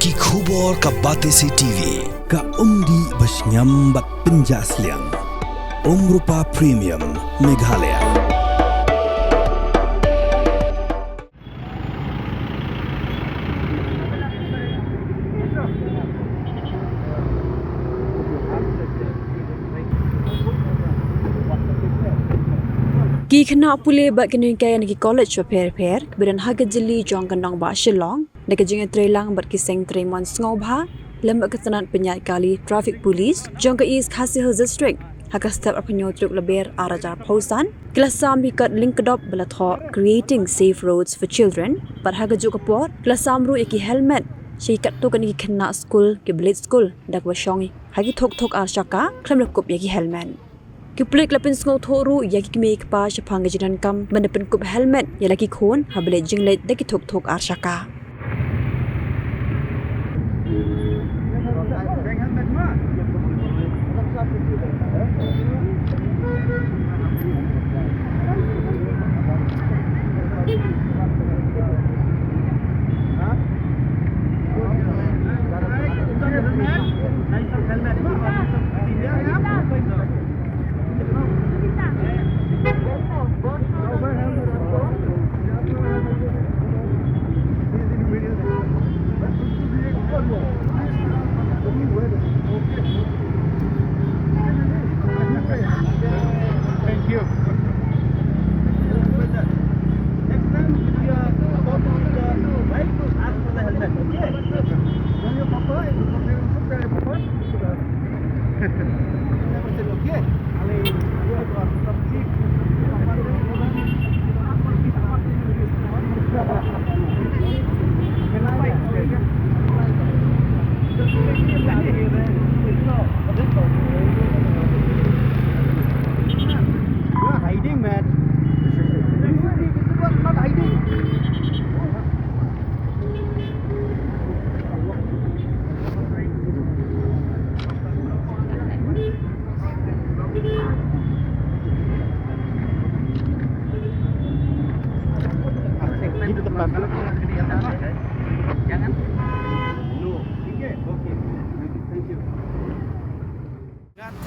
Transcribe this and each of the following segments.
Ki khubor ka Batesi TV. Ka umdi basnyam bat penjaslian. Rupa Premium Meghalaya. Ki kena pulih bak kena kaya nagi college per kemudian harga jeli jong kendang ba Shillong nagi jenga trelang bat kiseng Tremon Ngobha lembak ketenat penyat kali traffic police jong ke East Khasi Hills District haka step apanyo truk leber arajar pausan kelas sam bikat link kedop belatho creating safe roads for children bat harga juk kapor kelas samru iki helmet Syikat tu kan kena school ke blade school dak wasyongi hagi thok arshaka klem lekup yaki helmet Kiplik lapin sngau thoru yaki make pa shapang jidan kam mendepen kup helmet yalaki khon hablet jinglet daki thok arshaka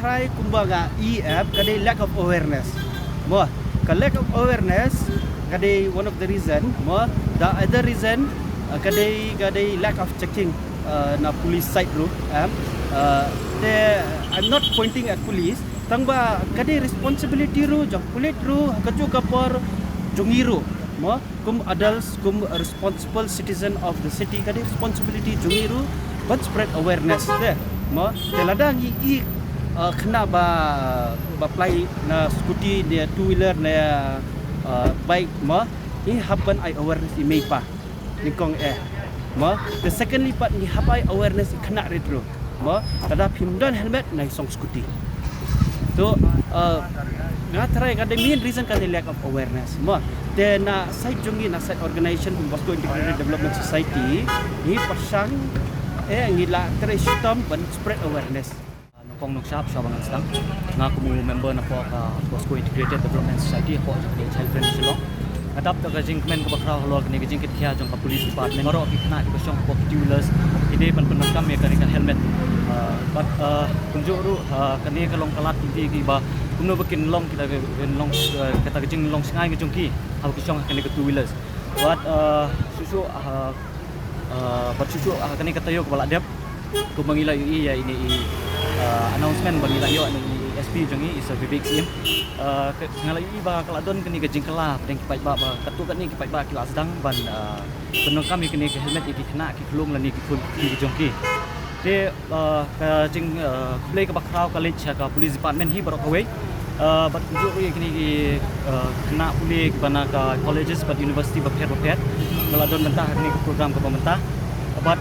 Try kumbaga EF kadai lack of awareness. Mo, ka lack of awareness kadai one of the reason. Mo, the other reason kadai lack of checking na police side ru. I'm not pointing at police. Tangba kadai responsibility ru jong kulit ru kaju kapor jongiru. Mo, kum adults kum responsible citizen of the city kadai responsibility jongiru but spread awareness there. Mo, teladang i kena ba apply na scooty dia two wheeler na bike ma ni happen I awareness i may pa ni kong ma the secondly part ni hapai awareness i kena retro ma tada pimdan helmet na song scooty so ngatrai kada main reason kada lack of awareness ma then side jongi na side organization Bosco Integrated Development Society ni pasang ngila tre system ban spread awareness Kong nuk syap sabangan sedang ngaku member na po ka Bosco Integrated Development Society po sa child friendly silong adap ta gajing kemen ko bakra holog ni gajing kit khia jong ka police department maro ki kena ki basong po two-wheelers ide pan penakam ya kan helmet but kunjuk ru kani kalong kalat inti ki ba kumno bakin long kita long kata gajing long singai ki jongki hau ki song kani ka two-wheelers but susu but susu kani kata yo balak dep ko mangila ui ya ini announcement bagi layo ni SP jongi is a big sim ngalai ba kaladon kini gajing kala peng kipai ba katu kat ni kipai ba kila sedang ban penong kami kini ke helmet iki kena ki klung lani ki kun ki jongki te jing play ka bakrau college ka police department hi barok away but kunjuk kini ki kena puli bana ka colleges but university bapher kaladon mentah ni program ka pemerintah but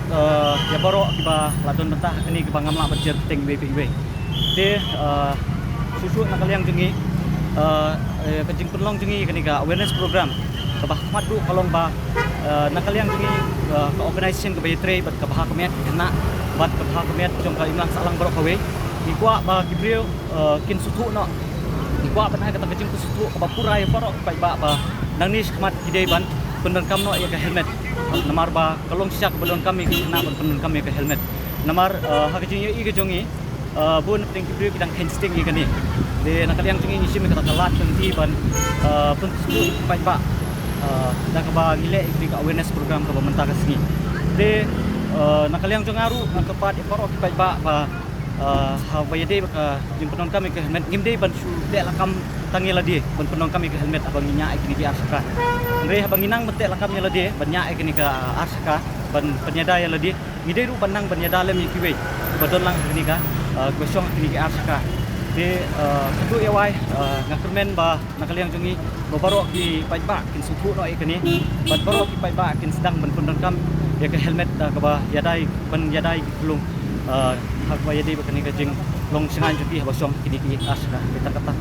ya baro kiba ladon mentah kini kiba ngamla berjer teng BPIB te susu nakaliang jengi kajing penlong jengi kini ka awareness program kabah madu kalong ba nakaliang jengi ka organization ka baytre bat kabah kemet kena bat kabah kemet jong ka imlang salang baro kawe ikwa ba kibreu kin sutu no ikwa ban hai kata kajing sutu ka purai baro pai ba nangnis khamat kidai ban pendan kam no ya ke helmet namar ba kalong siak balon kami kena pendan kami ke helmet namar hak jingi i ke jongi bun penting kibri bidang hensting i kani de nakaliang jongi ngisi me kata kalat penti ban pun pai ba dak ba ngile i awareness program ka mentah ka sini de nakaliang jongaru nakapat iparo pai ba ha bayade ka jimpenon kami ke helmet ngimde ban su de lakam tangi ladi ban penon kami ke helmet abang nya ikni ki arsaka re abang inang mete lakam nya ladi ban nya ikni ka arsaka ban penyada ya ladi ngide ru banang penyada lem ikiwe badon lang ikni ka kwesong ikni ki arsaka de kedu ya wai ngakermen ba nakaliang jongi baro ki paiba kin suku no ikni ban baro ki paiba kin sedang ban penon kam ya ke helmet ka ba yadai ban yadai kulung hak bayadi bakani ka jing long sengan juti habasong kini ki arsaka kita kata